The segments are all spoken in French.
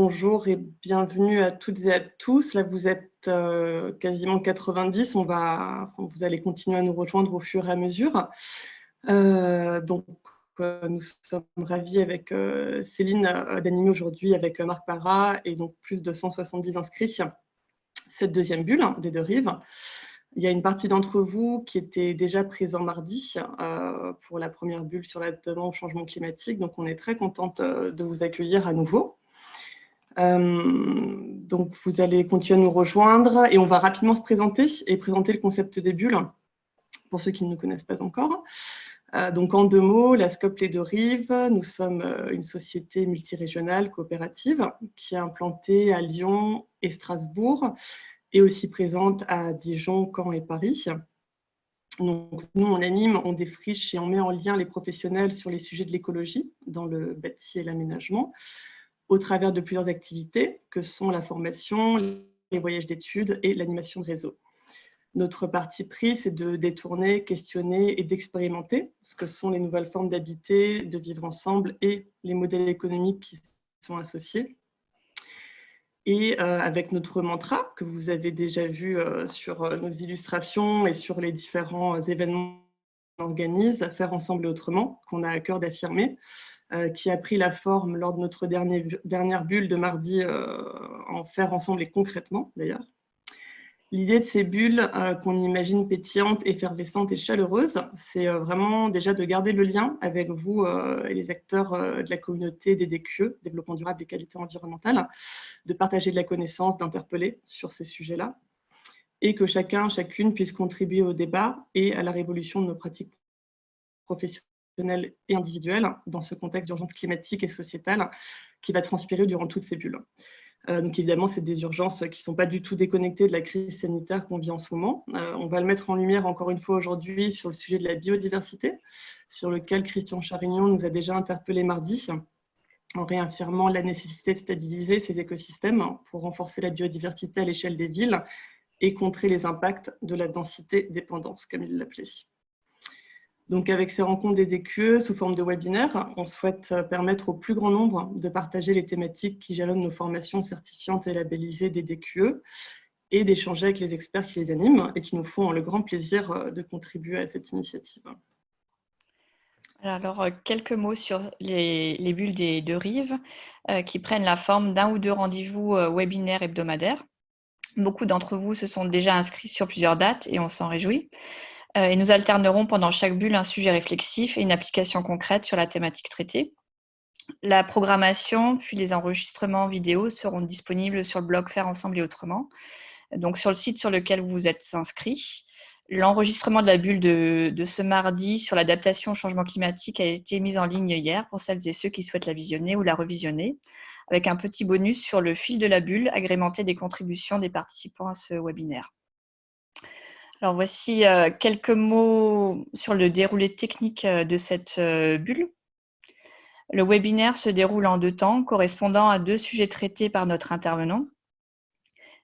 bonjour et bienvenue à toutes et à tous. Là, vous êtes quasiment 90. Vous allez continuer à nous rejoindre au fur et à mesure. Nous sommes ravis avec Céline d'animer aujourd'hui avec Marc Parra et donc plus de 170 inscrits cette deuxième bulle des deux rives. Il y a une partie d'entre vous qui était déjà présent mardi pour la première bulle sur l'adaptation au changement climatique. Donc, on est très contente de vous accueillir à nouveau. Donc, vous allez continuer à nous rejoindre et on va rapidement se présenter et présenter le concept des bulles pour ceux qui ne nous connaissent pas encore. Donc, en 2 mots, la SCOP Les Deux Rives, nous sommes une société multirégionale coopérative qui est implantée à Lyon et Strasbourg et aussi présente à Dijon, Caen et Paris. Donc, nous, on anime, on défriche et on met en lien les professionnels sur les sujets de l'écologie dans le bâti et l'aménagement au travers de plusieurs activités que sont la formation, les voyages d'études et l'animation de réseau. Notre parti pris, c'est de détourner, questionner et d'expérimenter ce que sont les nouvelles formes d'habiter, de vivre ensemble et les modèles économiques qui sont associés. Et avec notre mantra, que vous avez déjà vu sur nos illustrations et sur les différents événements qu'on organise, Faire ensemble et autrement, qu'on a à cœur d'affirmer, qui a pris la forme lors de notre dernière bulle de mardi en Faire ensemble et concrètement d'ailleurs. L'idée de ces bulles qu'on imagine pétillantes, effervescentes et chaleureuses, c'est vraiment déjà de garder le lien avec vous et les acteurs de la communauté des DQE, développement durable et qualité environnementale, de partager de la connaissance, d'interpeller sur ces sujets-là, et que chacun, chacune puisse contribuer au débat et à la révolution de nos pratiques professionnelles et individuelles dans ce contexte d'urgence climatique et sociétale qui va transpirer durant toutes ces bulles. Donc évidemment, c'est des urgences qui ne sont pas du tout déconnectées de la crise sanitaire qu'on vit en ce moment. On va le mettre en lumière encore une fois aujourd'hui sur le sujet de la biodiversité, sur lequel Christian Charignon nous a déjà interpellé mardi, en réaffirmant la nécessité de stabiliser ces écosystèmes pour renforcer la biodiversité à l'échelle des villes et contrer les impacts de la densité-dépendance, comme il l'appelait. Donc, avec ces rencontres des DQE sous forme de webinaires, on souhaite permettre au plus grand nombre de partager les thématiques qui jalonnent nos formations certifiantes et labellisées des DQE et d'échanger avec les experts qui les animent et qui nous font le grand plaisir de contribuer à cette initiative. Alors, quelques mots sur les bulles des deux rives qui prennent la forme d'un ou deux rendez-vous webinaires hebdomadaires. Beaucoup d'entre vous se sont déjà inscrits sur plusieurs dates et on s'en réjouit. Et nous alternerons pendant chaque bulle un sujet réflexif et une application concrète sur la thématique traitée. La programmation puis les enregistrements vidéo seront disponibles sur le blog Faire ensemble et autrement, donc sur le site sur lequel vous vous êtes inscrits. L'enregistrement de la bulle de ce mardi sur l'adaptation au changement climatique a été mis en ligne hier pour celles et ceux qui souhaitent la visionner ou la revisionner, avec un petit bonus sur le fil de la bulle agrémenté des contributions des participants à ce webinaire. Alors voici quelques mots sur le déroulé technique de cette bulle. Le webinaire se déroule en 2 temps, correspondant à 2 sujets traités par notre intervenant.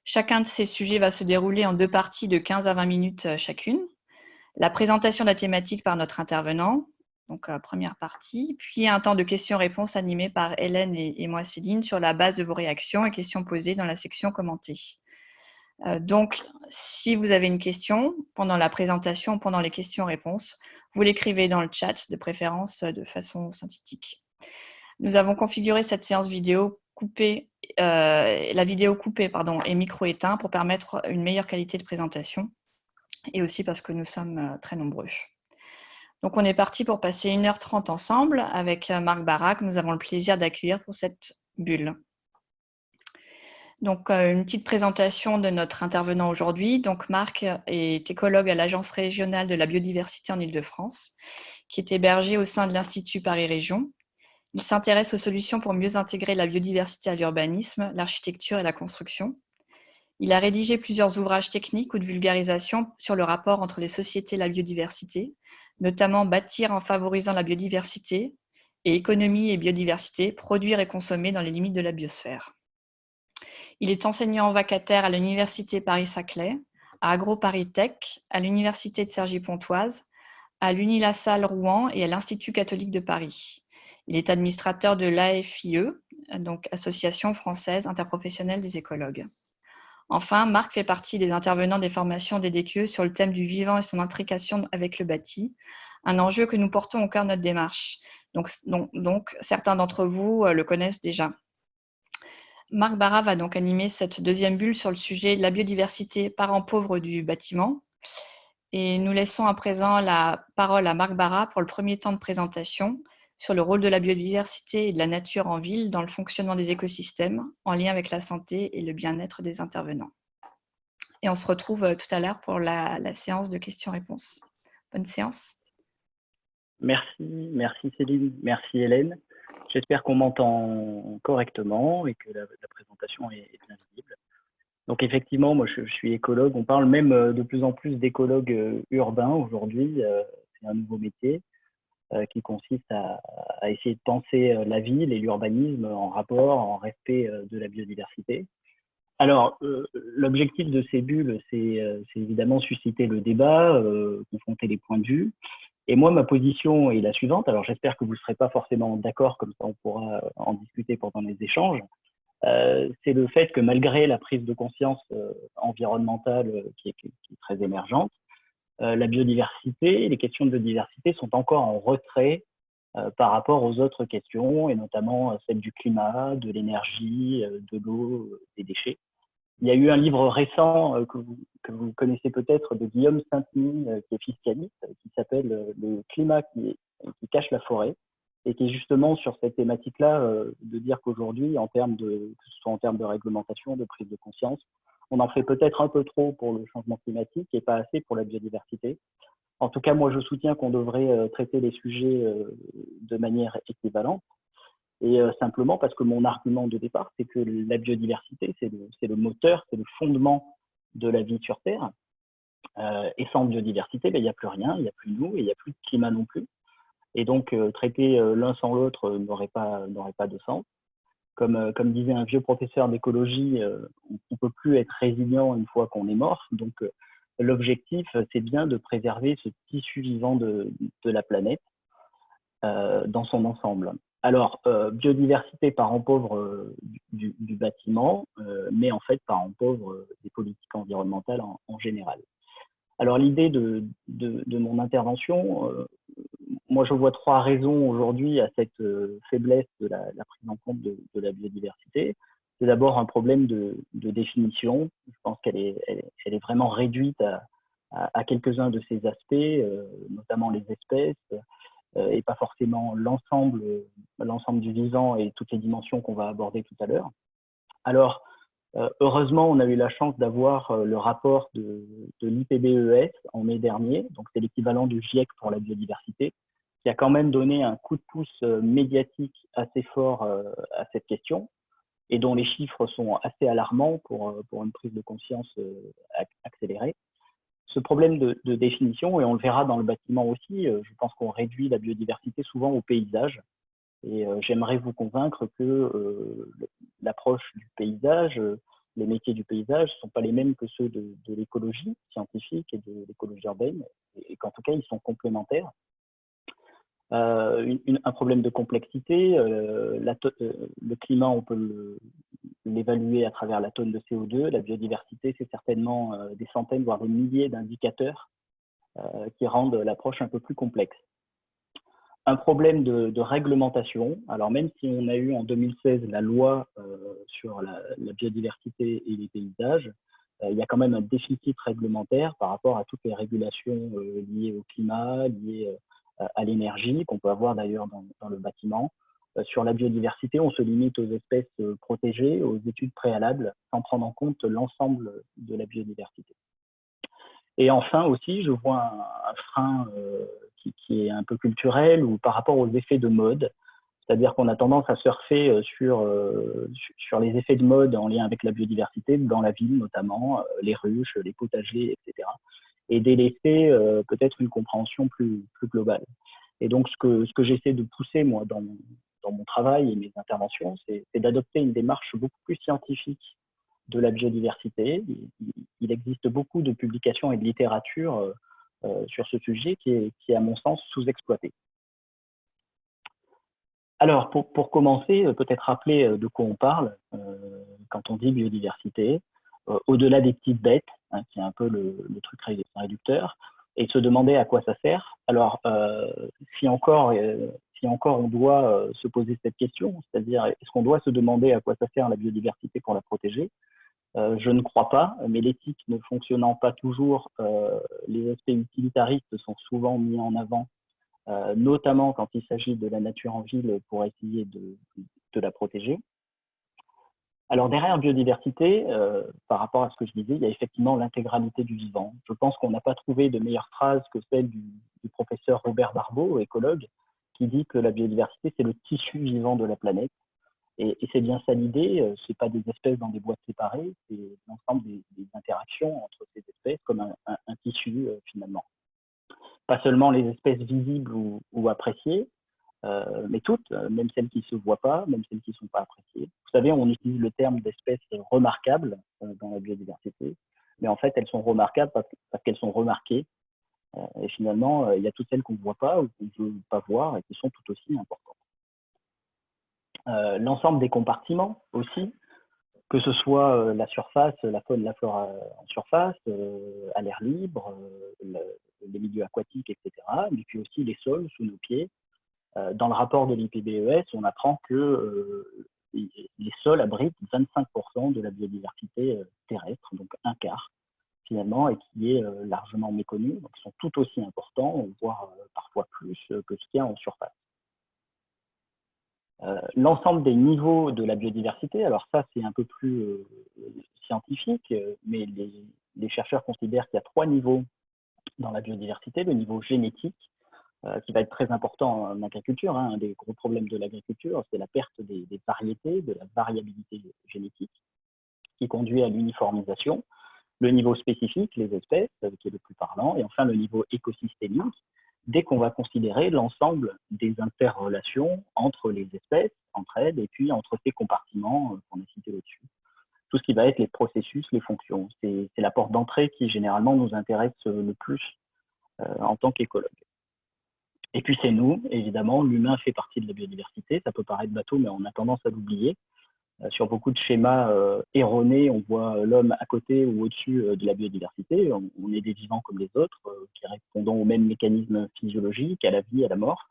Chacun de ces sujets va se dérouler en 2 parties de 15 à 20 minutes chacune. La présentation de la thématique par notre intervenant, donc première partie, puis un temps de questions-réponses animé par Hélène et moi Céline sur la base de vos réactions et questions posées dans la section commentée. Donc, si vous avez une question pendant la présentation ou pendant les questions-réponses, vous l'écrivez dans le chat, de préférence de façon synthétique. Nous avons configuré cette séance vidéo coupée, la vidéo coupée et micro éteint pour permettre une meilleure qualité de présentation et aussi parce que nous sommes très nombreux. Donc, on est parti pour passer 1h30 ensemble avec Marc Parra, que nous avons le plaisir d'accueillir pour cette bulle. Donc, une petite présentation de notre intervenant aujourd'hui. Donc, Marc est écologue à l'Agence régionale de la biodiversité en Île-de-France, qui est hébergée au sein de l'Institut Paris Région. Il s'intéresse aux solutions pour mieux intégrer la biodiversité à l'urbanisme, l'architecture et la construction. Il a rédigé plusieurs ouvrages techniques ou de vulgarisation sur le rapport entre les sociétés et la biodiversité, notamment Bâtir en favorisant la biodiversité et Économie et biodiversité, produire et consommer dans les limites de la biosphère. Il est enseignant vacataire à l'Université Paris-Saclay, à AgroParisTech, à l'Université de Cergy-Pontoise, à l'Unilassal Rouen et à l'Institut catholique de Paris. Il est administrateur de l'AFIE, donc Association française interprofessionnelle des écologues. Enfin, Marc fait partie des intervenants des formations des DQE sur le thème du vivant et son intrication avec le bâti, un enjeu que nous portons au cœur de notre démarche. Donc certains d'entre vous le connaissent déjà. Marc Barra va donc animer cette deuxième bulle sur le sujet de la biodiversité, parent pauvre du bâtiment. Et nous laissons à présent la parole à Marc Barra pour le premier temps de présentation sur le rôle de la biodiversité et de la nature en ville dans le fonctionnement des écosystèmes, en lien avec la santé et le bien-être des intervenants. Et on se retrouve tout à l'heure pour la séance de questions-réponses. Bonne séance. Merci Céline, merci Hélène. J'espère qu'on m'entend correctement et que la présentation est bien visible. Donc effectivement, moi je suis écologue, on parle même de plus en plus d'écologues urbains aujourd'hui, c'est un nouveau métier qui consiste à essayer de penser la ville et l'urbanisme en rapport, en respect de la biodiversité. Alors, l'objectif de ces bulles, c'est évidemment susciter le débat, confronter les points de vue. Et moi, ma position est la suivante. Alors, j'espère que vous ne serez pas forcément d'accord, comme ça on pourra en discuter pendant les échanges. C'est le fait que malgré la prise de conscience environnementale qui est très émergente, la biodiversité, les questions de biodiversité sont encore en retrait par rapport aux autres questions, et notamment celles du climat, de l'énergie, de l'eau, des déchets. Il y a eu un livre récent que vous connaissez peut-être de Guillaume Saint-Denis, qui est fiscaliste, qui s'appelle « Le climat qui cache la forêt », et qui est justement sur cette thématique-là de dire qu'aujourd'hui, que ce soit en termes de réglementation, de prise de conscience, on en fait peut-être un peu trop pour le changement climatique et pas assez pour la biodiversité. En tout cas, moi, je soutiens qu'on devrait traiter les sujets de manière équivalente. Et simplement parce que mon argument de départ, c'est que la biodiversité, c'est le moteur, c'est le fondement de la vie sur Terre. Et sans biodiversité, ben, il n'y a plus rien, il n'y a plus nous et il n'y a plus de climat non plus. Et donc, traiter l'un sans l'autre n'aurait pas de sens. Comme disait un vieux professeur d'écologie, on ne peut plus être résilient une fois qu'on est mort. Donc, l'objectif, c'est bien de préserver ce tissu vivant de la planète dans son ensemble. Alors, biodiversité, parent pauvre du bâtiment, mais en fait, parent pauvre des politiques environnementales en général. Alors, l'idée de mon intervention, moi, je vois trois raisons aujourd'hui à cette faiblesse de la prise en compte de la biodiversité. C'est d'abord un problème de définition. Je pense qu'elle est vraiment réduite à quelques-uns de ces aspects, notamment les espèces, et pas forcément l'ensemble du vivant et toutes les dimensions qu'on va aborder tout à l'heure. Alors, heureusement, on a eu la chance d'avoir le rapport de l'IPBES en mai dernier, donc c'est l'équivalent du GIEC pour la biodiversité, qui a quand même donné un coup de pouce médiatique assez fort à cette question, et dont les chiffres sont assez alarmants pour une prise de conscience accélérée. Ce problème de définition, et on le verra dans le bâtiment aussi, je pense qu'on réduit la biodiversité souvent au paysage. Et j'aimerais vous convaincre que l'approche du paysage, les métiers du paysage ne sont pas les mêmes que ceux de l'écologie scientifique et de l'écologie urbaine, et qu'en tout cas, ils sont complémentaires. Un problème de complexité, le climat, on peut l'évaluer à travers la tonne de CO2. La biodiversité, c'est certainement des centaines, voire des milliers d'indicateurs qui rendent l'approche un peu plus complexe. Un problème de réglementation. Alors même si on a eu en 2016 la loi sur la biodiversité et les paysages, il y a quand même un déficit réglementaire par rapport à toutes les régulations liées au climat, liées à l'énergie, qu'on peut avoir d'ailleurs dans le bâtiment. Sur la biodiversité, on se limite aux espèces protégées, aux études préalables, sans prendre en compte l'ensemble de la biodiversité. Et enfin aussi, je vois un frein qui est un peu culturel ou par rapport aux effets de mode. C'est-à-dire qu'on a tendance à surfer sur les effets de mode en lien avec la biodiversité, dans la ville notamment, les ruches, les potagers, etc. Et délaisser peut-être une compréhension plus globale. Et donc, ce que j'essaie de pousser, moi, dans mon travail et mes interventions, c'est d'adopter une démarche beaucoup plus scientifique de la biodiversité. Il existe beaucoup de publications et de littérature sur ce sujet qui est à mon sens, sous-exploité. Alors, pour commencer, peut-être rappeler de quoi on parle quand on dit biodiversité, au-delà des petites bêtes, hein, qui est un peu le truc réducteur, et de se demander à quoi ça sert. Alors, si encore on doit se poser cette question, c'est-à-dire est-ce qu'on doit se demander à quoi ça sert la biodiversité pour la protéger? Je ne crois pas, mais l'éthique ne fonctionnant pas toujours, les aspects utilitaristes sont souvent mis en avant, notamment quand il s'agit de la nature en ville pour essayer de la protéger. Alors derrière biodiversité, par rapport à ce que je disais, il y a effectivement l'intégralité du vivant. Je pense qu'on n'a pas trouvé de meilleure phrase que celle du professeur Robert Barbeau, écologue, qui dit que la biodiversité, c'est le tissu vivant de la planète. Et c'est bien ça l'idée, ce n'est pas des espèces dans des boîtes séparées, c'est l'ensemble des interactions entre ces espèces comme un tissu finalement. Pas seulement les espèces visibles ou appréciées, mais toutes, même celles qui ne se voient pas, même celles qui ne sont pas appréciées. Vous savez, on utilise le terme d'espèces remarquables dans la biodiversité, mais en fait, elles sont remarquables parce qu'elles sont remarquées. Et finalement, il y a toutes celles qu'on ne voit pas ou qu'on ne veut pas voir et qui sont tout aussi importantes. L'ensemble des compartiments aussi, que ce soit la surface, la faune, la flore en surface, à l'air libre, les milieux aquatiques, etc., mais puis aussi les sols sous nos pieds. Dans le rapport de l'IPBES, on apprend que les sols abritent 25% de la biodiversité terrestre, donc un quart finalement, et qui est largement méconnu. Donc ils sont tout aussi importants, voire parfois plus que ce qu'il y a en surface. L'ensemble des niveaux de la biodiversité, alors ça c'est un peu plus scientifique, mais les chercheurs considèrent qu'il y a 3 niveaux dans la biodiversité. Le niveau génétique, qui va être très important en agriculture, hein. Un des gros problèmes de l'agriculture, c'est la perte des variétés, de la variabilité génétique, qui conduit à l'uniformisation. Le niveau spécifique, les espèces, qui est le plus parlant, et enfin le niveau écosystémique, dès qu'on va considérer l'ensemble des interrelations entre les espèces, entre elles, et puis entre ces compartiments qu'on a cités au-dessus. Tout ce qui va être les processus, les fonctions. C'est la porte d'entrée qui généralement nous intéresse le plus en tant qu'écologue. Et puis c'est nous, évidemment, l'humain fait partie de la biodiversité. Ça peut paraître bateau, mais on a tendance à l'oublier. Sur beaucoup de schémas erronés, on voit l'homme à côté ou au-dessus de la biodiversité. On est des vivants comme les autres, qui répondent aux mêmes mécanismes physiologiques, à la vie, à la mort.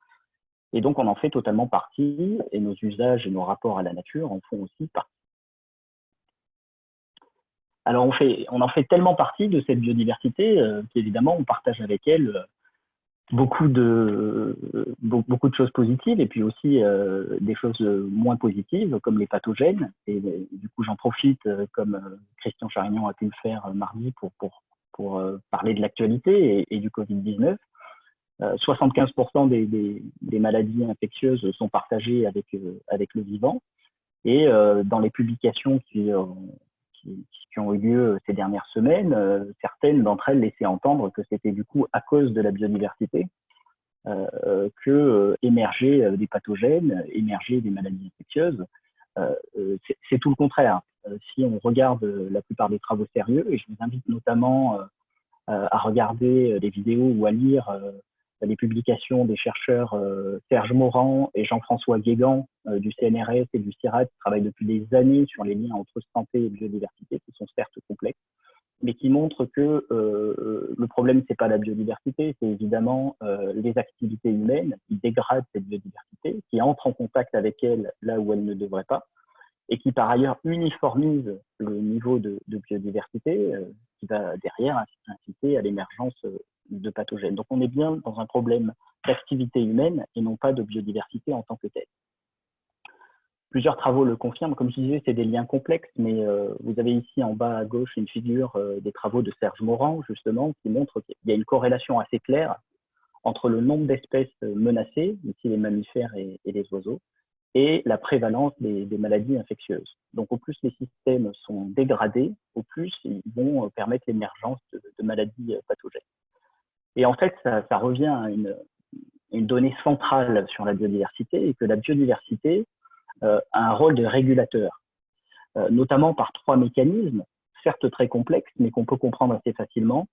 Et donc on en fait totalement partie, et nos usages et nos rapports à la nature en font aussi partie. Alors on en fait tellement partie de cette biodiversité qu'évidemment on partage avec elle beaucoup de choses positives et puis aussi des choses moins positives comme les pathogènes. Et du coup, j'en profite comme Christian Charignon a pu le faire mardi pour parler de l'actualité et du Covid-19. 75% des maladies infectieuses sont partagées avec le vivant. Et dans les publications qui ont eu lieu ces dernières semaines, certaines d'entre elles laissaient entendre que c'était du coup à cause de la biodiversité que émergeaient des pathogènes, émergeaient des maladies infectieuses. C'est tout le contraire. Si on regarde la plupart des travaux sérieux, et je vous invite notamment à regarder des vidéos ou à lire les publications des chercheurs Serge Morand et Jean-François Guégan du CNRS et du CIRAD qui travaillent depuis des années sur les liens entre santé et biodiversité, qui sont certes complexes, mais qui montrent que le problème, c'est pas la biodiversité, c'est évidemment les activités humaines qui dégradent cette biodiversité, qui entrent en contact avec elle là où elle ne devrait pas, et qui par ailleurs uniformisent le niveau de biodiversité, qui va derrière inciter à l'émergence de pathogènes. Donc on est bien dans un problème d'activité humaine et non pas de biodiversité en tant que telle. Plusieurs travaux le confirment. Comme je disais, c'est des liens complexes, mais vous avez ici en bas à gauche une figure des travaux de Serge Morand, justement, qui montre qu'il y a une corrélation assez claire entre le nombre d'espèces menacées, ici les mammifères et les oiseaux, et la prévalence des maladies infectieuses. Donc au plus les systèmes sont dégradés, au plus ils vont permettre l'émergence de maladies pathogènes. Et en fait, ça revient à une donnée centrale sur la biodiversité, et que la biodiversité a un rôle de régulateur, notamment par 3 mécanismes, certes très complexes, mais qu'on peut comprendre assez facilement.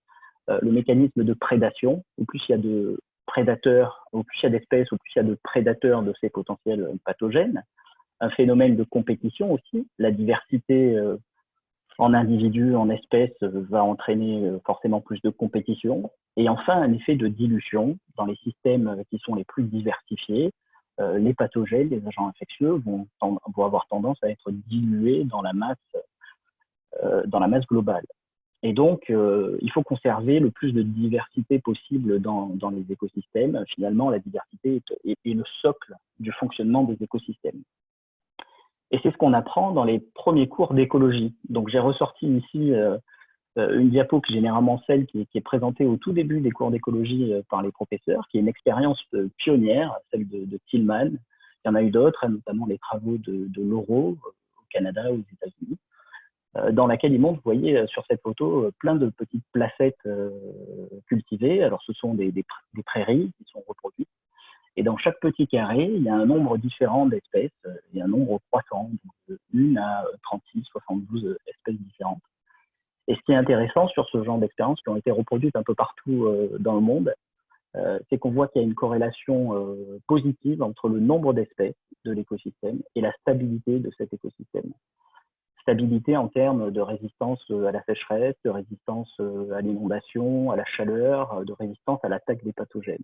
Le mécanisme de prédation, au plus il y a de prédateurs, au plus il y a d'espèces, au plus il y a de prédateurs de ces potentiels pathogènes. Un phénomène de compétition aussi. La diversité en individus, en espèces, va entraîner forcément plus de compétition. Et enfin, un effet de dilution dans les systèmes qui sont les plus diversifiés. Les pathogènes, les agents infectieux vont avoir tendance à être dilués dans la masse globale. Et donc, il faut conserver le plus de diversité possible dans les écosystèmes. Finalement, la diversité est le socle du fonctionnement des écosystèmes. Et c'est ce qu'on apprend dans les premiers cours d'écologie. Donc, j'ai ressorti ici une diapo qui est généralement celle qui est présentée au tout début des cours d'écologie par les professeurs, qui est une expérience pionnière, celle de Tillman. Il y en a eu d'autres, notamment les travaux de Laureau au Canada, aux États-Unis, dans laquelle il montre, vous voyez sur cette photo, plein de petites placettes cultivées. Alors, ce sont des prairies qui sont reproduites. Et dans chaque petit carré, il y a un nombre différent d'espèces, il y a un nombre croissant, de 1 à 36, 72 espèces différentes. Et ce qui est intéressant sur ce genre d'expériences qui ont été reproduites un peu partout dans le monde, c'est qu'on voit qu'il y a une corrélation positive entre le nombre d'espèces de l'écosystème et la stabilité de cet écosystème. Stabilité en termes de résistance à la sécheresse, de résistance à l'inondation, à la chaleur, de résistance à l'attaque des pathogènes.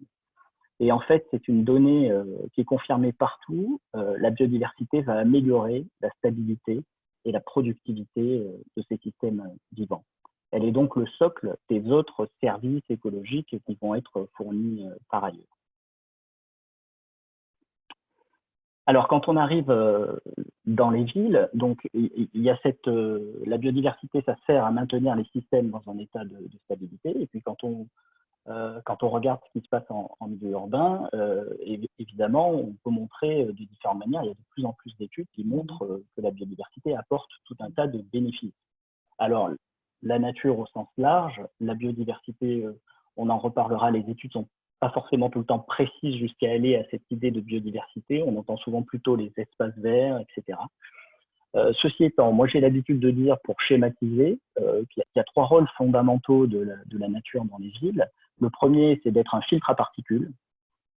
Et en fait, c'est une donnée qui est confirmée partout. La biodiversité va améliorer la stabilité et la productivité de ces systèmes vivants. Elle est donc le socle des autres services écologiques qui vont être fournis par ailleurs. Alors, quand on arrive dans les villes, donc il y a la biodiversité, ça sert à maintenir les systèmes dans un état de stabilité. Et puis, quand on regarde ce qui se passe en milieu urbain, évidemment, on peut montrer de différentes manières. Il y a de plus en plus d'études qui montrent que la biodiversité apporte tout un tas de bénéfices. Alors, la nature au sens large, la biodiversité, on en reparlera, les études sont pas forcément tout le temps précises jusqu'à aller à cette idée de biodiversité. On entend souvent plutôt les espaces verts, etc. Ceci étant, moi j'ai l'habitude de dire, pour schématiser, qu'il y a 3 rôles fondamentaux de la nature dans les villes. Le premier, c'est d'être un filtre à particules.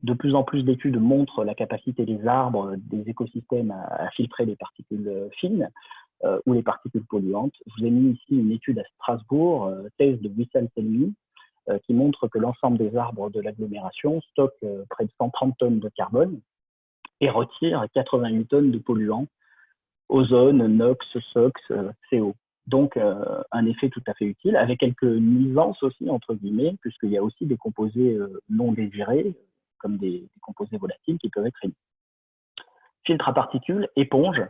De plus en plus d'études montrent la capacité des arbres, des écosystèmes à filtrer les particules fines ou les particules polluantes. Je vous ai mis ici une étude à Strasbourg, thèse de Wissal-Selmi, qui montre que l'ensemble des arbres de l'agglomération stockent près de 130 tonnes de carbone et retirent 88 tonnes de polluants, ozone, NOx, SOx, CO. Donc, un effet tout à fait utile, avec quelques nuisances aussi, entre guillemets, puisqu'il y a aussi des composés non désirés, comme des composés volatiles qui peuvent être émis. Filtre à particules, éponge.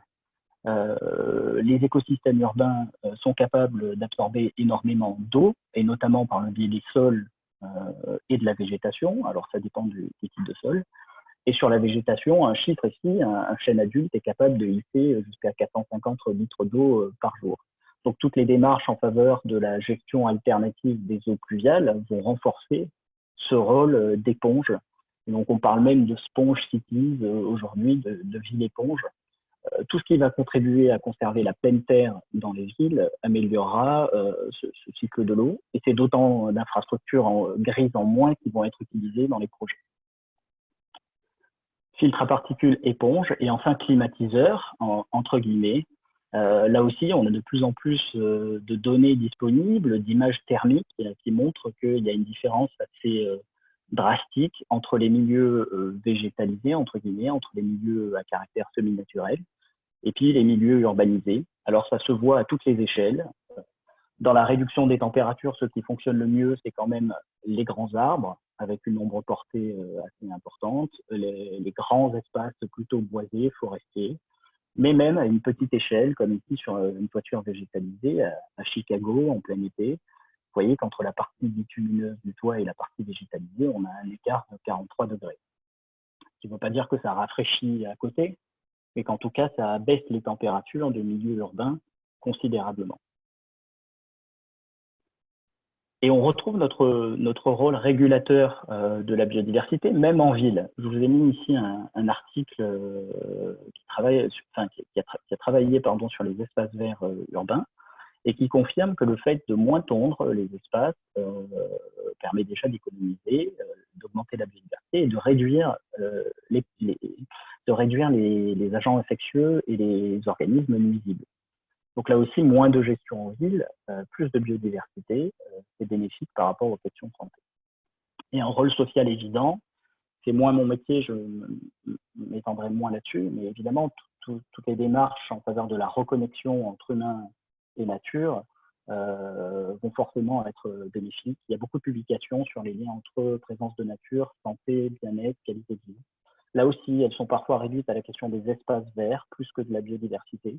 Les écosystèmes urbains sont capables d'absorber énormément d'eau, et notamment par le biais des sols et de la végétation. Alors, ça dépend du type de sol. Et sur la végétation, un chiffre ici, un chêne adulte est capable de hisser jusqu'à 450 litres d'eau par jour. Donc, toutes les démarches en faveur de la gestion alternative des eaux pluviales vont renforcer ce rôle d'éponge. Donc, on parle même de sponge cities aujourd'hui, de ville éponge. Tout ce qui va contribuer à conserver la pleine terre dans les villes améliorera ce cycle de l'eau. Et c'est d'autant d'infrastructures grises en moins qui vont être utilisées dans les projets. Filtre à particules, éponge, et enfin climatiseur, entre guillemets. Là aussi, on a de plus en plus de données disponibles, d'images thermiques qui montrent qu'il y a une différence assez drastique entre les milieux végétalisés, entre guillemets, entre les milieux à caractère semi-naturel, et puis les milieux urbanisés. Alors, ça se voit à toutes les échelles. Dans la réduction des températures, ce qui fonctionne le mieux, c'est quand même les grands arbres, avec une ombre portée assez importante, les grands espaces plutôt boisés, forestiers, mais même à une petite échelle, comme ici sur une toiture végétalisée à Chicago en plein été. Vous voyez qu'entre la partie bitumineuse du toit et la partie végétalisée, on a un écart de 43 degrés. Ce qui ne veut pas dire que ça rafraîchit à côté, mais qu'en tout cas, ça baisse les températures de milieu urbain considérablement. Et on retrouve notre rôle régulateur de la biodiversité, même en ville. Je vous ai mis ici un article qui a travaillé sur les espaces verts urbains. et qui confirme que le fait de moins tondre les espaces permet déjà d'économiser, d'augmenter la biodiversité et de réduire, les agents infectieux et les organismes nuisibles. Donc là aussi, moins de gestion en ville, plus de biodiversité, c'est bénéfique par rapport aux questions de santé. Et un rôle social évident, c'est moins mon métier, je m'étendrai moins là-dessus, mais évidemment, toutes les démarches en faveur de la reconnexion entre humains et nature vont forcément être bénéfiques. Il y a beaucoup de publications sur les liens entre présence de nature, santé, bien-être, qualité de vie. Là aussi, elles sont parfois réduites à la question des espaces verts, plus que de la biodiversité.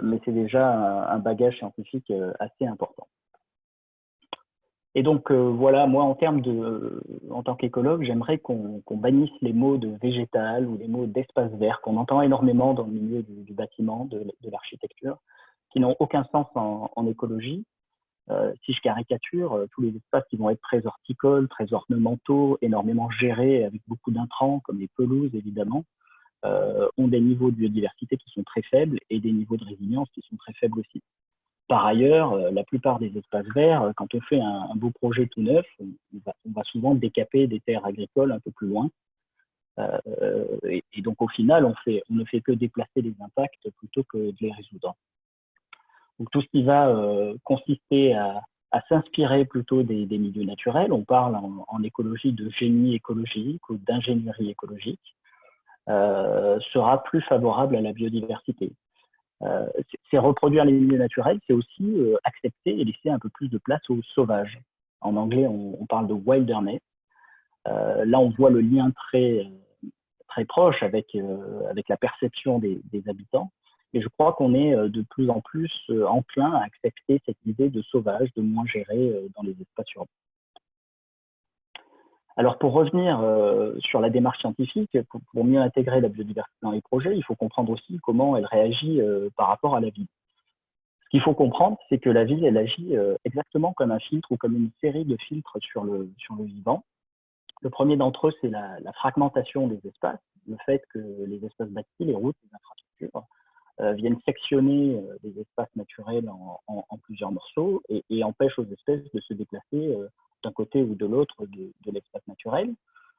Mais c'est déjà un bagage scientifique assez important. Et donc, voilà, moi, en tant qu'écologue, j'aimerais qu'on bannisse les mots de végétal ou les mots d'espace vert qu'on entend énormément dans le milieu du bâtiment, de l'architecture, qui n'ont aucun sens en écologie. Si je caricature, tous les espaces qui vont être très horticoles, très ornementaux, énormément gérés avec beaucoup d'intrants, comme les pelouses, évidemment, ont des niveaux de biodiversité qui sont très faibles et des niveaux de résilience qui sont très faibles aussi. Par ailleurs, la plupart des espaces verts, quand on fait un beau projet tout neuf, on va souvent décaper des terres agricoles un peu plus loin. Et donc, au final, on ne fait que déplacer les impacts plutôt que de les résoudre. Donc, tout ce qui va consister à s'inspirer plutôt des milieux naturels, on parle en écologie de génie écologique ou d'ingénierie écologique, sera plus favorable à la biodiversité. C'est reproduire les milieux naturels, c'est aussi accepter et laisser un peu plus de place aux sauvages. En anglais, on parle de wilderness. Là, on voit le lien très proche avec la perception des habitants. Et je crois qu'on est de plus en plus enclin à accepter cette idée de sauvage, de moins géré dans les espaces urbains. Alors, pour revenir sur la démarche scientifique, pour mieux intégrer la biodiversité dans les projets, il faut comprendre aussi comment elle réagit par rapport à la ville. Ce qu'il faut comprendre, c'est que la ville, elle agit exactement comme un filtre ou comme une série de filtres sur le vivant. Le premier d'entre eux, c'est la fragmentation des espaces, le fait que les espaces bâtis, les routes, les infrastructures, viennent sectionner des espaces naturels en plusieurs morceaux et empêchent aux espèces de se déplacer d'un côté ou de l'autre de l'espace naturel.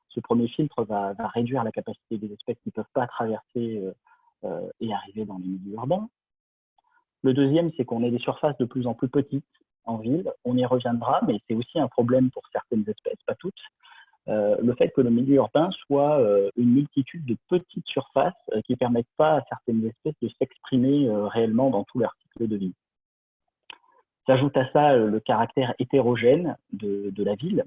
Ce premier filtre va réduire la capacité des espèces qui ne peuvent pas traverser et arriver dans les milieux urbains. Le deuxième, c'est qu'on ait des surfaces de plus en plus petites en ville. On y reviendra, mais c'est aussi un problème pour certaines espèces, pas toutes. Le fait que le milieu urbain soit une multitude de petites surfaces qui ne permettent pas à certaines espèces de s'exprimer réellement dans tout leur cycle de vie. S'ajoute à ça le caractère hétérogène de la ville,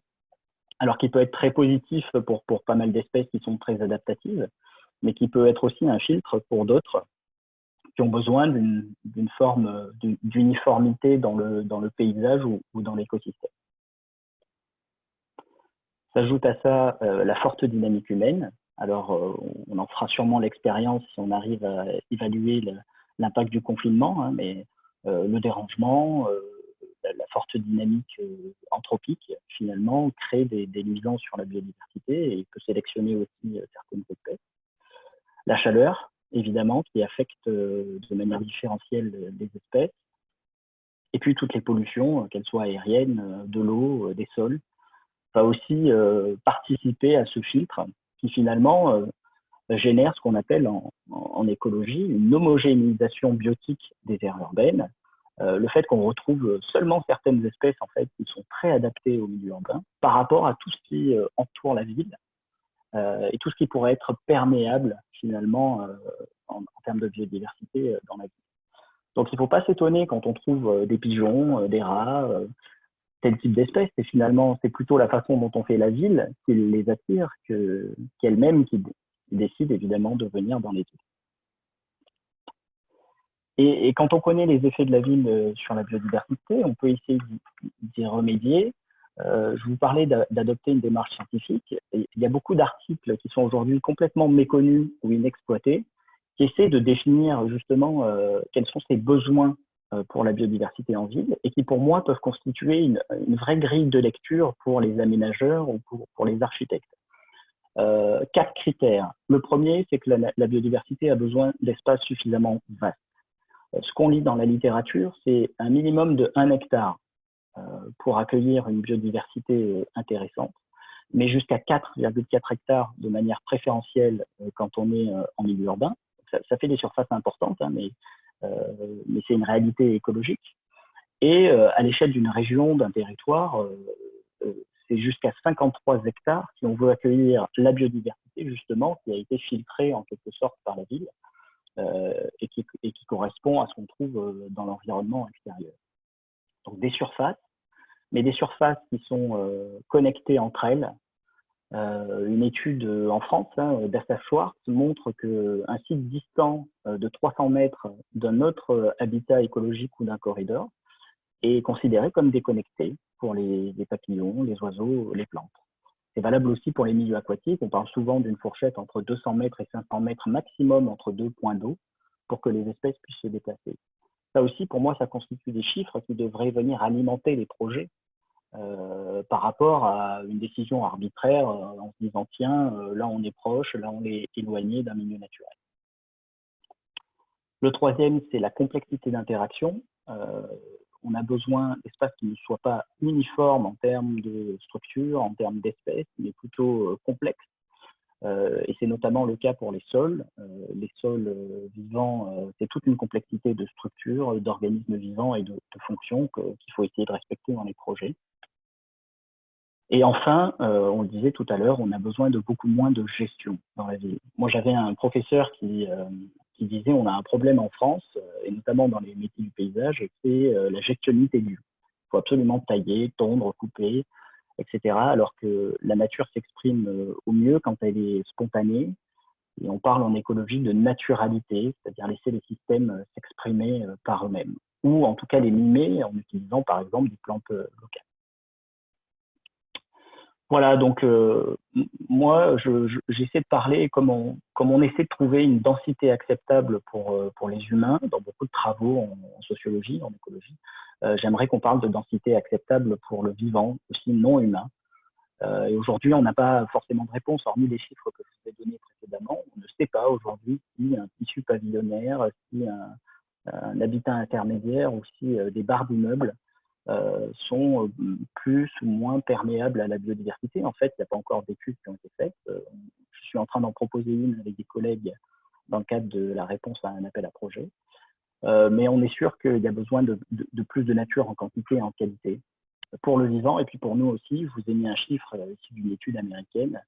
alors qu'il peut être très positif pour pas mal d'espèces qui sont très adaptatives, mais qui peut être aussi un filtre pour d'autres qui ont besoin d'une forme d'uniformité dans le paysage ou dans l'écosystème. S'ajoute à ça la forte dynamique humaine. Alors, on en fera sûrement l'expérience si on arrive à évaluer l'impact du confinement, hein, mais le dérangement, la forte dynamique anthropique, finalement, crée des nuisances sur la biodiversité et peut sélectionner aussi certaines espèces. La chaleur, évidemment, qui affecte de manière différentielle les espèces. Et puis, toutes les pollutions, qu'elles soient aériennes, de l'eau, des sols, va aussi participer à ce filtre qui finalement génère ce qu'on appelle en écologie une homogénéisation biotique des aires urbaines. Le fait qu'on retrouve seulement certaines espèces en fait, qui sont très adaptées au milieu urbain par rapport à tout ce qui entoure la ville et tout ce qui pourrait être perméable finalement en termes de biodiversité dans la ville. Donc il ne faut pas s'étonner quand on trouve des pigeons, des rats, tel type d'espèces, et finalement, c'est plutôt la façon dont on fait la ville qui les attire qu'elle-même qui décide évidemment de venir dans les villes. Et quand on connaît les effets de la ville sur la biodiversité, on peut essayer d'y remédier. Je vous parlais d'adopter une démarche scientifique. Et il y a beaucoup d'articles qui sont aujourd'hui complètement méconnus ou inexploités, qui essaient de définir justement quels sont ces besoins pour la biodiversité en ville et qui, pour moi, peuvent constituer une vraie grille de lecture pour les aménageurs ou pour les architectes. 4 critères. Le premier, c'est que la biodiversité a besoin d'espaces suffisamment vastes. Ce qu'on lit dans la littérature, c'est un minimum de 1 hectare pour accueillir une biodiversité intéressante, mais jusqu'à 4,4 hectares de manière préférentielle quand on est en milieu urbain. Ça fait des surfaces importantes, hein, mais c'est une réalité écologique. Et à l'échelle d'une région, d'un territoire, c'est jusqu'à 53 hectares si on veut accueillir la biodiversité, justement, qui a été filtrée en quelque sorte par la ville et qui correspond à ce qu'on trouve dans l'environnement extérieur. Donc des surfaces, mais des surfaces qui sont connectées entre elles. Une étude en France, hein, d'Assa Schwartz, montre qu'un site distant de 300 mètres d'un autre habitat écologique ou d'un corridor est considéré comme déconnecté pour les papillons, les oiseaux, les plantes. C'est valable aussi pour les milieux aquatiques. On parle souvent d'une fourchette entre 200 mètres et 500 mètres maximum entre 2 points d'eau pour que les espèces puissent se déplacer. Ça aussi, pour moi, ça constitue des chiffres qui devraient venir alimenter les projets par rapport à une décision arbitraire en se disant tiens, là on est proche, là on est éloigné d'un milieu naturel. Le troisième, c'est la complexité d'interaction. On a besoin d'espaces qui ne soient pas uniformes en termes de structure, en termes d'espèces, mais plutôt complexes. Et c'est notamment le cas pour les sols. Les sols vivants, c'est toute une complexité de structures, d'organismes vivants et de fonctions qu'il faut essayer de respecter dans les projets. Et enfin, on le disait tout à l'heure, on a besoin de beaucoup moins de gestion dans la ville. Moi, j'avais un professeur qui disait on a un problème en France, et notamment dans les métiers du paysage, c'est la gestionnité du lieu. Il faut absolument tailler, tondre, couper, etc. Alors que la nature s'exprime au mieux quand elle est spontanée. Et on parle en écologie de naturalité, c'est-à-dire laisser les systèmes s'exprimer par eux-mêmes. Ou en tout cas les mimer en utilisant par exemple des plantes locales. Voilà, donc moi, j'essaie de parler comme on essaie de trouver une densité acceptable pour les humains dans beaucoup de travaux en sociologie, en écologie. J'aimerais qu'on parle de densité acceptable pour le vivant, aussi non humain. Et aujourd'hui, on n'a pas forcément de réponse, hormis les chiffres que je vous ai donnés précédemment. On ne sait pas aujourd'hui si un tissu pavillonnaire, si un habitat intermédiaire ou si des barres d'immeubles sont plus ou moins perméables à la biodiversité. En fait, il n'y a pas encore d'études qui ont été faites. Je suis en train d'en proposer une avec des collègues dans le cadre de la réponse à un appel à projet. Mais on est sûr qu'il y a besoin de plus de nature en quantité et en qualité pour le vivant et puis pour nous aussi. Je vous ai mis un chiffre issu d'une étude américaine.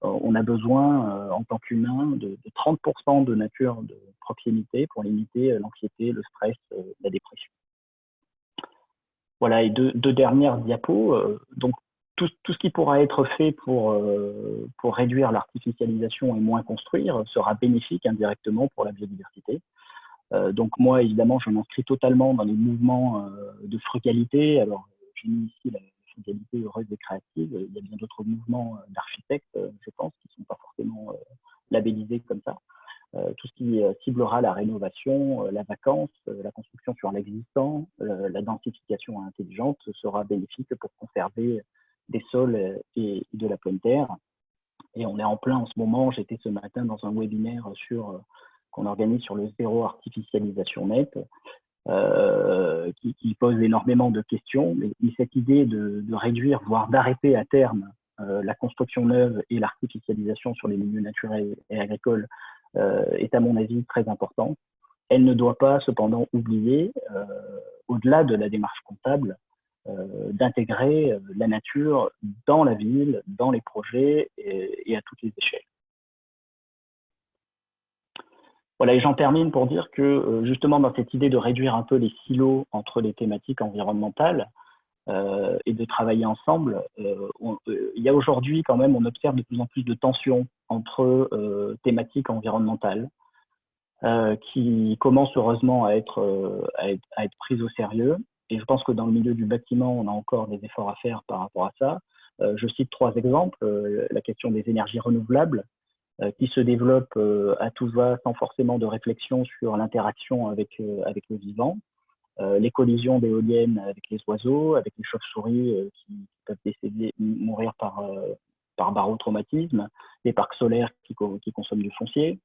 On a besoin, en tant qu'humain, de 30% de nature de proximité pour limiter l'anxiété, le stress, la dépression. Voilà, et deux dernières diapos. Donc, tout ce qui pourra être fait pour réduire l'artificialisation et moins construire sera bénéfique indirectement pour la biodiversité. Donc moi, évidemment, je m'inscris totalement dans les mouvements de frugalité. Alors, j'ai mis ici la frugalité heureuse et créative. Il y a bien d'autres mouvements d'architectes, je pense, qui ne sont pas forcément labellisés comme ça. Tout ce qui ciblera la rénovation, la vacance, la construction sur l'existant, la densification intelligente sera bénéfique pour conserver des sols et de la pleine terre. Et on est en plein en ce moment. J'étais ce matin dans un webinaire qu'on organise sur le zéro artificialisation nette, qui pose énormément de questions. Mais cette idée de réduire, voire d'arrêter à terme la construction neuve et l'artificialisation sur les milieux naturels et agricoles est à mon avis très importante. Elle ne doit pas cependant oublier, au-delà de la démarche comptable, d'intégrer la nature dans la ville, dans les projets et à toutes les échelles. Voilà, et j'en termine pour dire que justement dans cette idée de réduire un peu les silos entre les thématiques environnementales et de travailler ensemble, il y a aujourd'hui quand même, on observe de plus en plus de tensions entre thématiques environnementales qui commencent heureusement à être prises au sérieux. Et je pense que dans le milieu du bâtiment, on a encore des efforts à faire par rapport à ça. Je cite 3 exemples. La question des énergies renouvelables, qui se développe à tout va sans forcément de réflexion sur l'interaction avec le vivant. Les collisions d'éoliennes avec les oiseaux, avec les chauves-souris qui peuvent décéder, mourir par barotraumatisme, les parcs solaires qui consomment du foncier.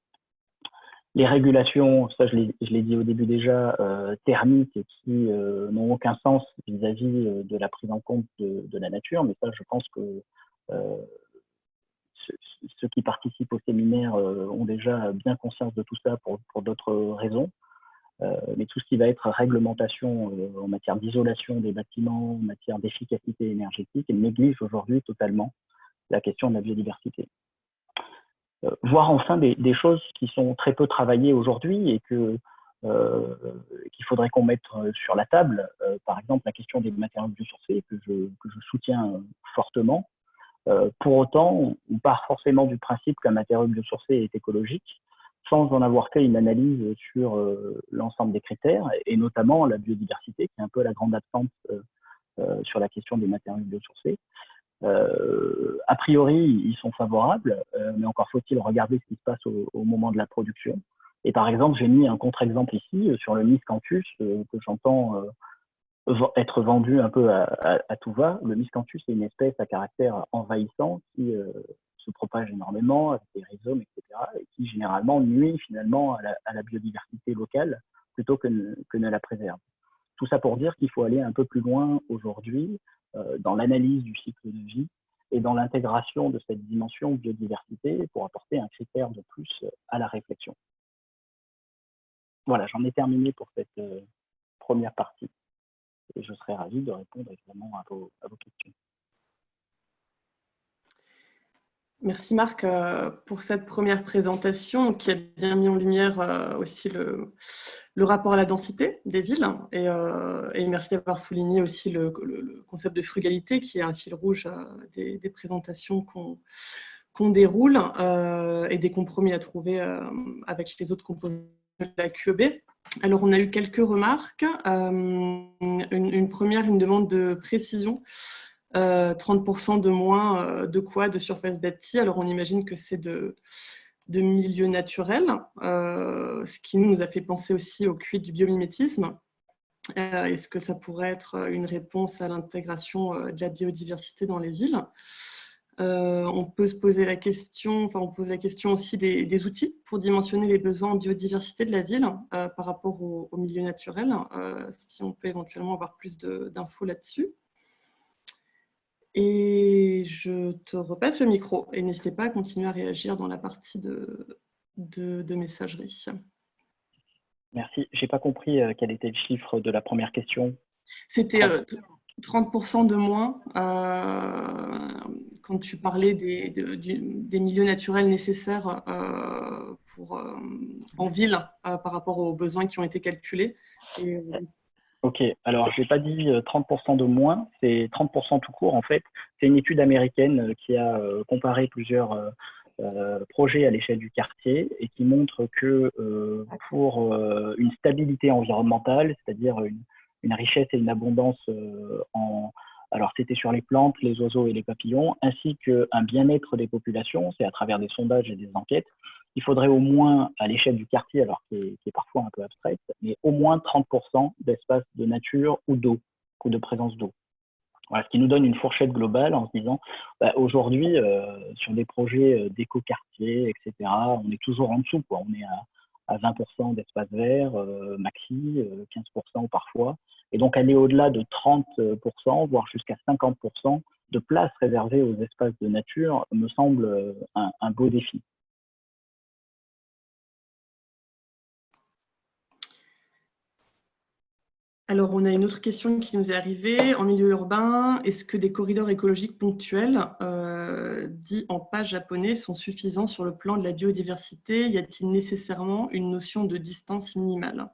les régulations, ça je l'ai dit au début déjà, thermiques qui n'ont aucun sens vis-à-vis de la prise en compte de la nature, mais ça je pense que ceux qui participent au séminaire ont déjà bien conscience de tout ça pour d'autres raisons. Mais tout ce qui va être réglementation en matière d'isolation des bâtiments, en matière d'efficacité énergétique, néglige aujourd'hui totalement la question de la biodiversité. Voir enfin des choses qui sont très peu travaillées aujourd'hui et qu'il faudrait qu'on mette sur la table. Par exemple, la question des matériaux biosourcés que je soutiens fortement. Pour autant, on part forcément du principe qu'un matériau biosourcé est écologique sans en avoir fait une analyse sur l'ensemble des critères et notamment la biodiversité, qui est un peu la grande absente sur la question des matériaux biosourcés. A priori, ils sont favorables, mais encore faut-il regarder ce qui se passe au moment de la production. Et par exemple, j'ai mis un contre-exemple ici sur le miscanthus que j'entends être vendu un peu à tout va. Le miscanthus est une espèce à caractère envahissant qui se propage énormément avec des rhizomes, etc., et qui généralement nuit finalement à la biodiversité locale plutôt que ne la préserve. Tout ça pour dire qu'il faut aller un peu plus loin aujourd'hui dans l'analyse du cycle de vie et dans l'intégration de cette dimension biodiversité pour apporter un critère de plus à la réflexion. Voilà, j'en ai terminé pour cette première partie. Et je serai ravi de répondre évidemment à vos questions. Merci Marc pour cette première présentation qui a bien mis en lumière aussi le rapport à la densité des villes et merci d'avoir souligné aussi le concept de frugalité qui est un fil rouge des présentations qu'on déroule et des compromis à trouver avec les autres composants de la QEB. Alors, on a eu quelques remarques. Une première, une demande de précision. 30% de moins de quoi de surface bâtie. Alors, on imagine que c'est de milieu naturel, ce qui nous a fait penser aussi au QI du biomimétisme. Est-ce que ça pourrait être une réponse à l'intégration de la biodiversité dans les villes? On peut se poser la question, on pose la question aussi des outils pour dimensionner les besoins en biodiversité de la ville par rapport au milieu naturel, si on peut éventuellement avoir plus d'infos là-dessus. Et je te repasse le micro et n'hésitez pas à continuer à réagir dans la partie de messagerie. Merci. Je n'ai pas compris quel était le chiffre de la première question. C'était 30% de moins quand tu parlais des milieux naturels nécessaires en ville par rapport aux besoins qui ont été calculés. Ok, alors je n'ai pas dit 30% de moins, c'est 30% tout court en fait. C'est une étude américaine qui a comparé plusieurs projets à l'échelle du quartier et qui montre que pour une stabilité environnementale, c'est-à-dire une richesse et une abondance alors c'était sur les plantes, les oiseaux et les papillons, ainsi qu'un bien-être des populations, c'est à travers des sondages et des enquêtes, il faudrait au moins, à l'échelle du quartier, alors qui est parfois un peu abstraite, mais au moins 30% d'espace de nature ou d'eau, ou de présence d'eau. Voilà, ce qui nous donne une fourchette globale en se disant, aujourd'hui, sur des projets d'éco-quartier, etc., on est toujours en dessous, quoi. On est à 20% d'espace vert, maxi, 15% parfois. Et donc, aller au-delà de 30%, voire jusqu'à 50% de place réservée aux espaces de nature me semble un beau défi. Alors, on a une autre question qui nous est arrivée. En milieu urbain, est-ce que des corridors écologiques ponctuels, dits en pas japonais, sont suffisants sur le plan de la biodiversité? Y a-t-il nécessairement une notion de distance minimale?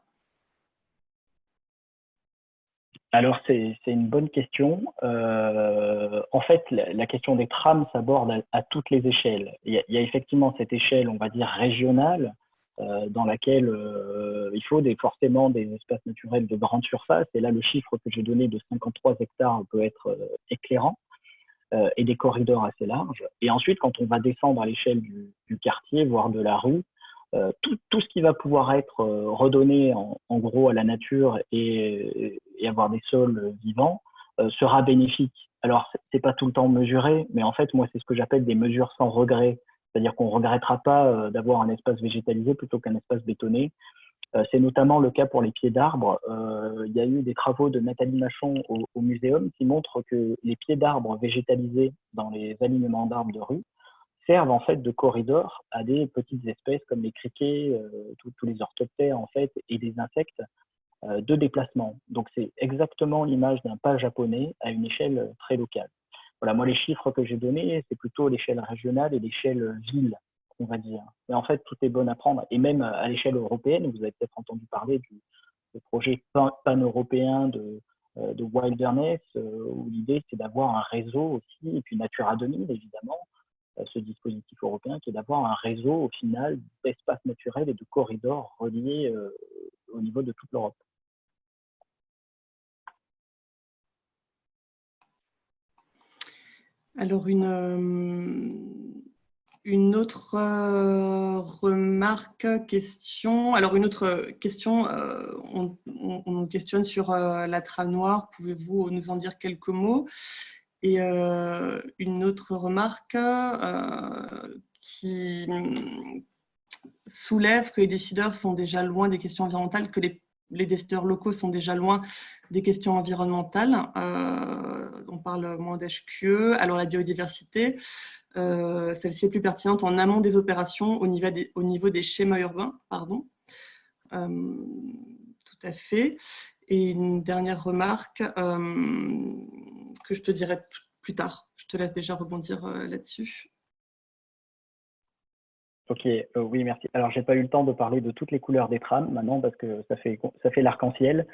Alors, c'est une bonne question. En fait, la question des trams s'aborde à toutes les échelles. Il y a effectivement cette échelle, on va dire, régionale, dans laquelle il faut forcément des espaces naturels de grande surface. Et là, le chiffre que j'ai donné de 53 hectares peut être éclairant, et des corridors assez larges. Et ensuite, quand on va descendre à l'échelle du quartier, voire de la rue, tout ce qui va pouvoir être redonné en gros à la nature et avoir des sols vivants sera bénéfique. Alors, c'est pas tout le temps mesuré, mais en fait, moi, c'est ce que j'appelle des mesures sans regret. C'est-à-dire qu'on ne regrettera pas d'avoir un espace végétalisé plutôt qu'un espace bétonné. C'est notamment le cas pour les pieds d'arbres. Il y a eu des travaux de Nathalie Machon au muséum qui montrent que les pieds d'arbres végétalisés dans les alignements d'arbres de rue servent en fait de corridor à des petites espèces comme les criquets, tous les orthoptères en fait, et des insectes de déplacement. Donc c'est exactement l'image d'un pas japonais à une échelle très locale. Voilà, moi les chiffres que j'ai donnés, c'est plutôt l'échelle régionale et l'échelle ville, on va dire. Mais en fait, tout est bon à prendre. Et même à l'échelle européenne, vous avez peut-être entendu parler du projet pan-européen de Wilderness, où l'idée c'est d'avoir un réseau aussi, et puis Natura 2000 évidemment, ce dispositif européen qui est d'avoir un réseau au final d'espaces naturels et de corridors reliés au niveau de toute l'Europe. Alors, une autre remarque, question. Alors, une autre question, on nous questionne sur la trame noire. Pouvez-vous nous en dire quelques mots? Et une autre remarque qui soulève que les décideurs sont déjà loin des questions environnementales, que les décideurs locaux sont déjà loin des questions environnementales. On parle moins d'HQE. Alors la biodiversité, celle-ci est plus pertinente en amont des opérations au niveau des schémas urbains. Pardon. Tout à fait. Et une dernière remarque que je te dirai plus tard. Je te laisse déjà rebondir là-dessus. Ok, oui, merci. Alors, j'ai pas eu le temps de parler de toutes les couleurs des trames maintenant parce que ça fait l'arc-en-ciel.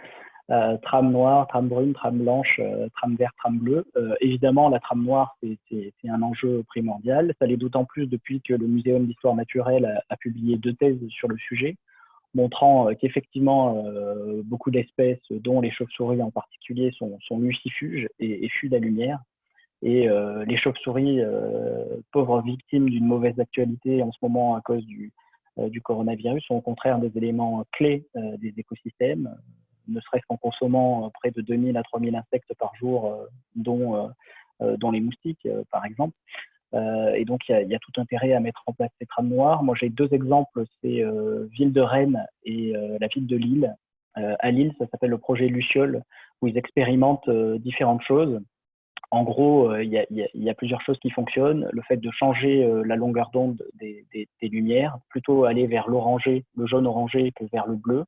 Trame noire, trame brune, trame blanche, trame verte, trame bleue. Évidemment, la trame noire, c'est un enjeu primordial. Ça l'est d'autant plus depuis que le Muséum d'histoire naturelle a publié 2 thèses sur le sujet, montrant qu'effectivement, beaucoup d'espèces, dont les chauves-souris en particulier, sont lucifuges et fuient la lumière. Et les chauves-souris, pauvres victimes d'une mauvaise actualité en ce moment à cause du coronavirus, sont au contraire des éléments clés des écosystèmes, ne serait-ce qu'en consommant près de 2000 à 3000 insectes par jour, dont les moustiques, par exemple. Et donc, il y a tout intérêt à mettre en place ces trames noires. Moi, j'ai 2 exemples, c'est ville de Rennes et la ville de Lille. À Lille, ça s'appelle le projet Luciole, où ils expérimentent différentes choses. En gros, il y a plusieurs choses qui fonctionnent. Le fait de changer la longueur d'onde des lumières, plutôt aller vers l'orangé, le jaune orangé que vers le bleu,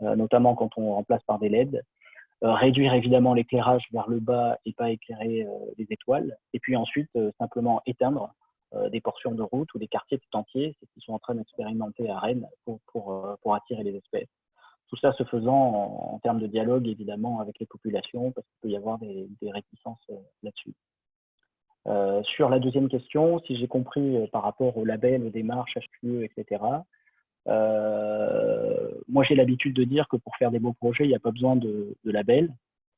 notamment quand on remplace par des LED. Réduire évidemment l'éclairage vers le bas et pas éclairer les étoiles. Et puis ensuite, simplement éteindre des portions de route ou des quartiers tout entiers. C'est ce qu'ils sont en train d'expérimenter à Rennes pour attirer les espèces. Tout ça se faisant en termes de dialogue, évidemment, avec les populations, parce qu'il peut y avoir des réticences là-dessus. Sur la deuxième question, si j'ai compris par rapport au label, aux démarches, HQE, etc., moi, j'ai l'habitude de dire que pour faire des beaux projets, il n'y a pas besoin de label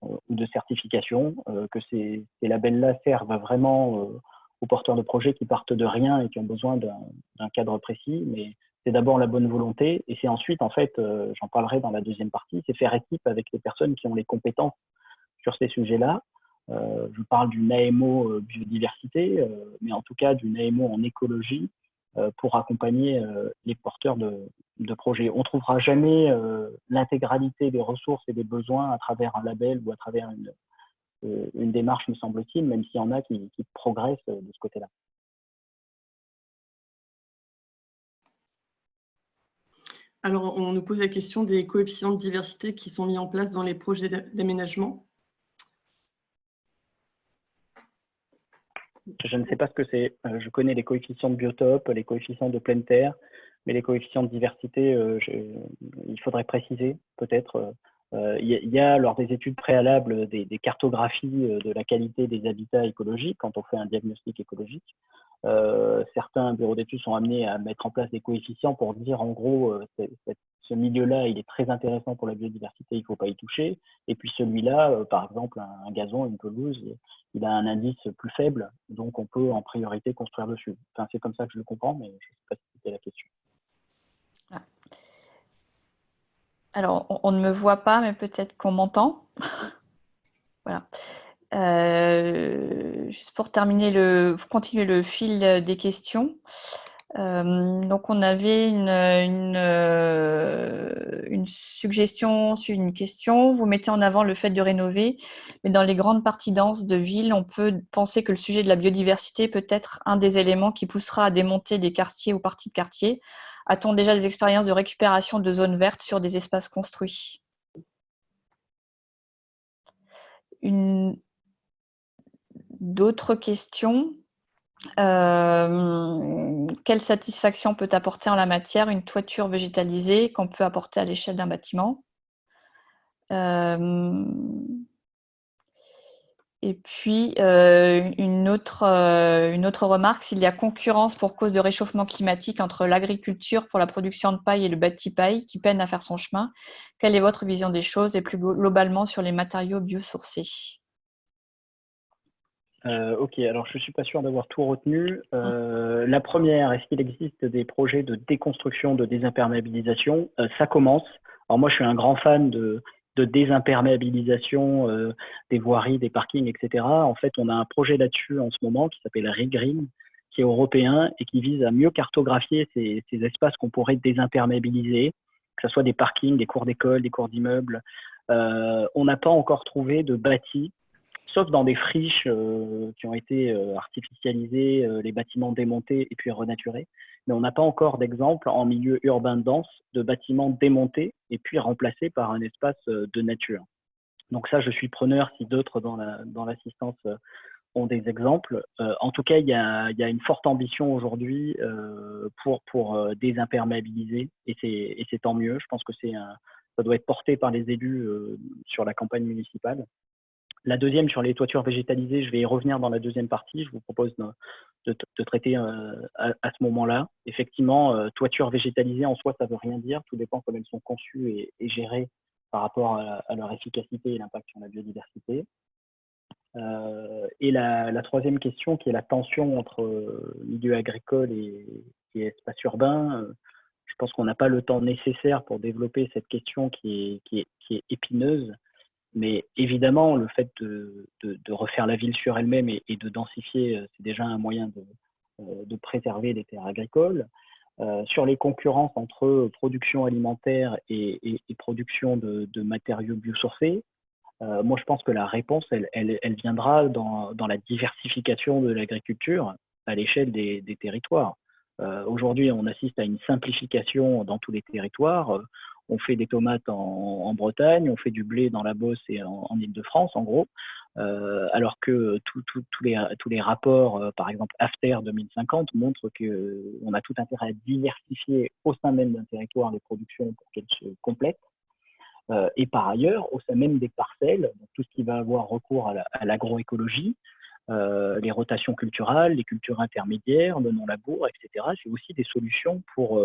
ou de certification, que ces labels-là servent vraiment aux porteurs de projets qui partent de rien et qui ont besoin d'un cadre précis, mais c'est d'abord la bonne volonté, et c'est ensuite, en fait, j'en parlerai dans la deuxième partie, c'est faire équipe avec les personnes qui ont les compétences sur ces sujets-là. Je parle d'une AMO biodiversité, mais en tout cas d'une AMO en écologie, pour accompagner les porteurs de projets. On ne trouvera jamais l'intégralité des ressources et des besoins à travers un label ou à travers une démarche, me semble-t-il, même s'il y en a qui progressent de ce côté-là. Alors, on nous pose la question des coefficients de diversité qui sont mis en place dans les projets d'aménagement. Je ne sais pas ce que c'est. Je connais les coefficients de biotope, les coefficients de pleine terre, mais les coefficients de diversité, il faudrait préciser peut-être. Il y a lors des études préalables des cartographies de la qualité des habitats écologiques quand on fait un diagnostic écologique. Certains bureaux d'études sont amenés à mettre en place des coefficients pour dire en gros ce milieu-là il est très intéressant pour la biodiversité, il ne faut pas y toucher, et puis celui-là, par exemple un gazon, une pelouse, il a un indice plus faible, donc on peut en priorité construire dessus. Enfin, c'est comme ça que je le comprends, mais je ne sais pas si c'était la question. Ah. Alors, on ne me voit pas, mais peut-être qu'on m'entend. Voilà. Juste pour continuer le fil des questions. Donc, on avait une suggestion sur une question. Vous mettez en avant le fait de rénover, mais dans les grandes parties denses de ville, on peut penser que le sujet de la biodiversité peut être un des éléments qui poussera à démonter des quartiers ou parties de quartiers. A-t-on déjà des expériences de récupération de zones vertes sur des espaces construits? D'autres questions? Quelle satisfaction peut apporter en la matière une toiture végétalisée qu'on peut apporter à l'échelle d'un bâtiment? Et puis, une autre remarque, s'il y a concurrence pour cause de réchauffement climatique entre l'agriculture pour la production de paille et le bâti paille qui peine à faire son chemin, quelle est votre vision des choses et plus globalement sur les matériaux biosourcés? Ok, alors je ne suis pas sûr d'avoir tout retenu. La première, est-ce qu'il existe des projets de déconstruction, de désimperméabilisation? Ça commence. Alors moi, je suis un grand fan de désimperméabilisation des voiries, des parkings, etc. En fait, on a un projet là-dessus en ce moment qui s'appelle Regreen, qui est européen et qui vise à mieux cartographier ces espaces qu'on pourrait désimperméabiliser, que ce soit des parkings, des cours d'école, des cours d'immeubles. On n'a pas encore trouvé de bâti, sauf dans des friches qui ont été artificialisées, les bâtiments démontés et puis renaturés. Mais on n'a pas encore d'exemple en milieu urbain dense de bâtiments démontés et puis remplacés par un espace de nature. Donc ça, je suis preneur si d'autres dans l'assistance ont des exemples. En tout cas, il y a une forte ambition aujourd'hui pour désimperméabiliser et c'est tant mieux. Je pense que ça doit être porté par les élus sur la campagne municipale. La deuxième, sur les toitures végétalisées, je vais y revenir dans la deuxième partie. Je vous propose de traiter à ce moment-là. Effectivement, toitures végétalisées, en soi, ça ne veut rien dire. Tout dépend comment elles sont conçues et gérées par rapport à leur efficacité et l'impact sur la biodiversité. Et la troisième question, qui est la tension entre milieu agricole et espace urbain, je pense qu'on n'a pas le temps nécessaire pour développer cette question qui est épineuse. Mais évidemment, le fait de refaire la ville sur elle-même et de densifier, c'est déjà un moyen de préserver les terres agricoles. Sur les concurrences entre production alimentaire et production de matériaux biosourcés, moi je pense que la réponse, elle viendra dans la diversification de l'agriculture à l'échelle des territoires. Aujourd'hui, on assiste à une simplification dans tous les territoires. On fait des tomates en Bretagne, on fait du blé dans la Beauce et en Île-de-France, en gros, alors que tous les rapports, par exemple AFTER 2050, montrent qu'on a tout intérêt à diversifier au sein même d'un territoire les productions pour qu'elles se complètent. Et par ailleurs, au sein même des parcelles, donc tout ce qui va avoir recours à l'agroécologie, les rotations culturales, les cultures intermédiaires, le non-labour, etc. C'est aussi des solutions pour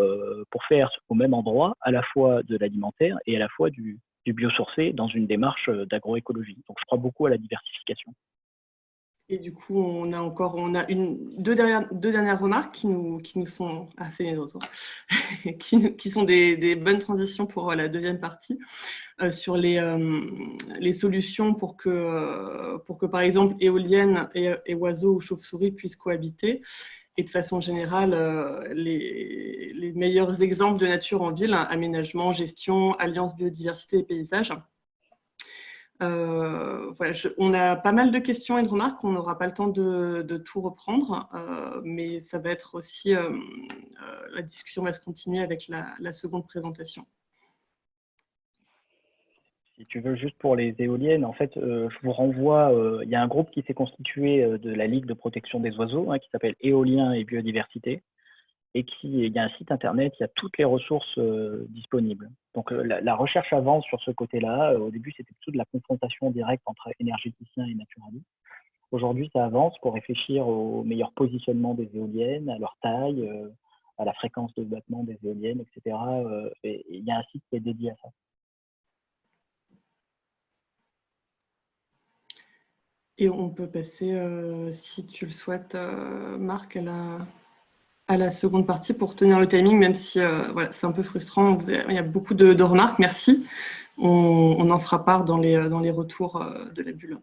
faire au même endroit à la fois de l'alimentaire et à la fois du biosourcé dans une démarche d'agroécologie. Donc je crois beaucoup à la diversification. Et du coup, on a deux dernières remarques qui nous sont assez qui sont des bonnes transitions pour la deuxième partie sur les solutions pour que par exemple éoliennes et oiseaux ou chauves-souris puissent cohabiter. Et de façon générale, les meilleurs exemples de nature en ville, aménagement, gestion, alliance biodiversité et paysage. Voilà, on a pas mal de questions et de remarques, on n'aura pas le temps de tout reprendre, mais ça va être aussi, la discussion va se continuer avec la seconde présentation. Si tu veux, juste pour les éoliennes, en fait, je vous renvoie, il y a un groupe qui s'est constitué de la Ligue de protection des oiseaux, qui s'appelle Éolien et Biodiversité, et il y a un site internet, il y a toutes les ressources disponibles. Donc la recherche avance sur ce côté-là. Au début, c'était plutôt de la confrontation directe entre énergéticiens et naturalistes. Aujourd'hui, ça avance pour réfléchir au meilleur positionnement des éoliennes, à leur taille, à la fréquence de battement des éoliennes, etc. Et il y a un site qui est dédié à ça. Et on peut passer, si tu le souhaites, Marc, à la seconde partie pour tenir le timing, même si voilà, c'est un peu frustrant. Il y a beaucoup de remarques. Merci. On en fera part dans les retours de la bulle.